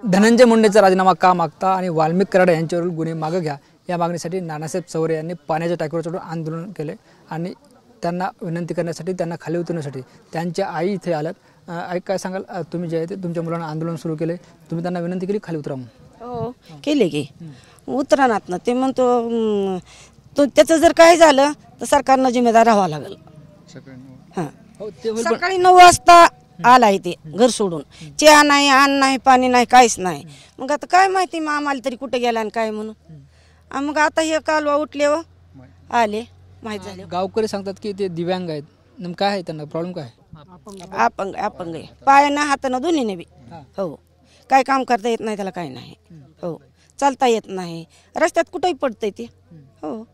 धनंजय मुंडेचा राजीनामा का मागता आणि वाल्मिक कराड यांच्यावरील गुन्हे मागे घ्या या मागणीसाठी नानासाहेब चौरे यांनी पाण्याच्या टाकीवर चढून आंदोलन केले आणि त्यांना विनंती करण्यासाठी त्यांना खाली उतरण्यासाठी त्यांच्या आई इथे आल्यात। आई काय सांगाल, तुम्ही जे आहे ते तुमच्या मुलांना आंदोलन सुरू केले, तुम्ही त्यांना विनंती केली खाली उतरा म्हणून? हो केले की उतरणार ना ते म्हणतो तो त्याचं जर काय झालं तर सरकारनं जिम्मेदार राहावं लागेल। हां सकाळी 9 वाजता आला इथे घर सोडून, चहा नाही अन्न नाही पाणी नाही काहीच नाही। मग आता काय माहिती मग आम्हाला तरी कुठे गेला आणि काय म्हणून। मग आता हे कालवा उठले व आले माहीत झाले। गावकरी सांगतात की ते दिव्यांग आहेत, नेमकं काय आहे त्यांना प्रॉब्लेम काय? अपंग अपंग आहे, पायानं हातानं दोन्हीने बी। हो काय काम करता येत नाही त्याला, काय नाही। हो चालता येत नाही, रस्त्यात कुठेही पडतंय ते। हो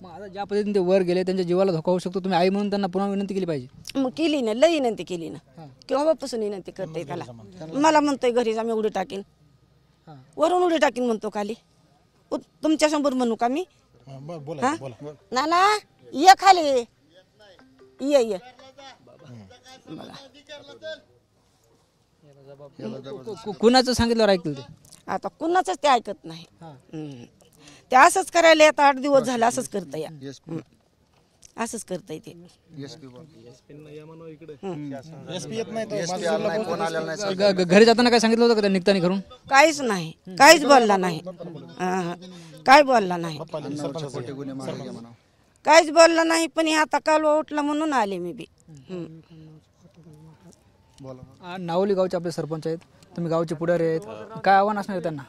मग आता ज्या पद्धतीने ते वर गेले त्यांच्या जीवाला धोका होऊ शकतो, तुम्ही आई म्हणून त्यांना पुन्हा विनंती केली पाहिजे। मग केली ना, लई विनंती केली ना, केव्हापासून विनंती करते त्याला। मला म्हणतोय घरी आम्ही उडी टाकीन, वरून उडी टाकीन म्हणतो खाली। तुमच्या समोर म्हणू का मी? नाना ये खाली ये ये कुणाचं सांगितलं ऐकलं ते? आता कुणाच ते ऐकत नाही। ते असंच करायला आता 8 दिवस झाले असंच करतंय, असंच करतंय ते। घरी जाताना काय सांगितलं होतं का निघताना करून? काहीच नाही, काहीच बोलला नाही, काय बोलला नाही, काहीच बोलला नाही। पण आता कालवा उठला म्हणून आले मी बी। नावली गावचे आपले सरपंच आहेत, तुम्ही गावचे पुढारी आहेत, काय आव्हान असणार त्यांना?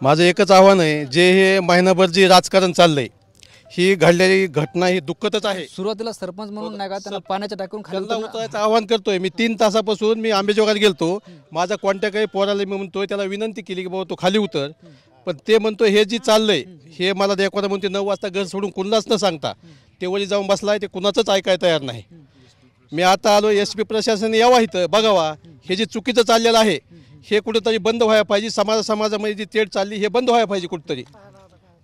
माझं एकच आव्हान आहे, जे हे महिनाभर जे राजकारण चाललंय ही घडलेली घटना ही दुःखदच आहे। सुरुवातीला सरपंच म्हणून नाही का त्यांना पाण्याच्या टाकून खाली उतरायचं आव्हान करतोय मी। 3 तासापासून मी आंबेजोगाईत गेलतो, माझा कॉन्टॅक्ट आहे पोराला, मी म्हणतोय त्याला विनंती केली की बाबा तो खाली उतर, पण ते म्हणतोय हे जे चाललंय हे मला देखवाना म्हणते 9 वाजता घर सोडून कुणालाच न सांगता ते वरी जाऊन बसलाय, ते कुणाचंच ऐकाय तयार नाही। मी आता आलो, SP प्रशासन यावा इथं बघावा, हे जे चुकीचं चाललेलं आहे हे कुठेतरी बंद व्हायला पाहिजे। समाजामध्ये जी तेढ चालली हे बंद व्हायला पाहिजे कुठेतरी,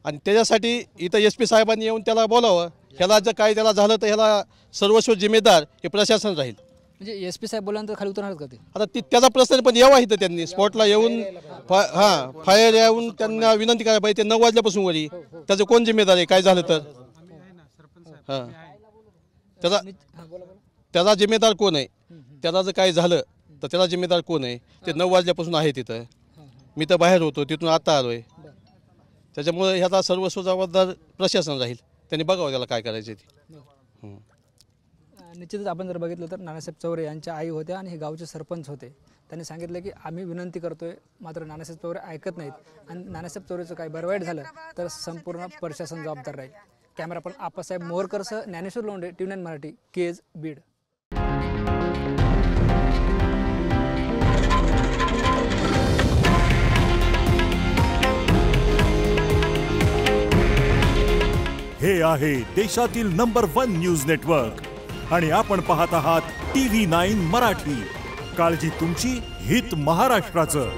आणि त्याच्यासाठी इथं SP साहेबांनी येऊन त्याला बोलावं। ह्याला जर काही त्याला झालं तर ह्याला सर्वस्व जिम्मेदार हे प्रशासन राहील। म्हणजे SP साहेब बोलल्यानंतर खाली उतरणार का ते? आता त्याचा प्रश्न, पण यावा इथं त्यांनी स्पॉटला येऊन फायर येऊन त्यांना विनंती करायला पाहिजे। ते 9 वाजल्यापासून वरी त्याचं कोण जिम्मेदार आहे काय झालं तर? हां त्याचा जिम्मेदार कोण आहे? त्याला जर काही झालं तर त्याला जिम्मेदार कोण आहे? ते 9 वाजल्यापासून आहे तिथं, मी तर बाहेर होतो, तिथून आता आलोय। त्याच्यामुळे ह्याचा सर्वस्व जबाबदार प्रशासन राहील, त्यांनी बघावं त्याला काय करायचं ते। निश्चितच आपण जर बघितलं तर नानासाहेब चौरे यांच्या आई होत्या आणि हे गावचे सरपंच होते। त्यांनी सांगितलं की आम्ही विनंती करतोय, मात्र नानासाहेब चौरे ऐकत नाहीत आणि नानासाहेब चौरेचं काही बरवाईट झालं तर संपूर्ण प्रशासन जबाबदार राहील। कॅमेरा पण आप्पासाहेब मोरकरसह ज्ञानेश्वर लोंढे, TV9 मराठी, केज, बीड। हे आहे देशातील नंबर 1 न्यूज नेटवर्क आणि आपण पाहत आहात TV9 मराठी। काळजी तुमची, हित महाराष्ट्राचं।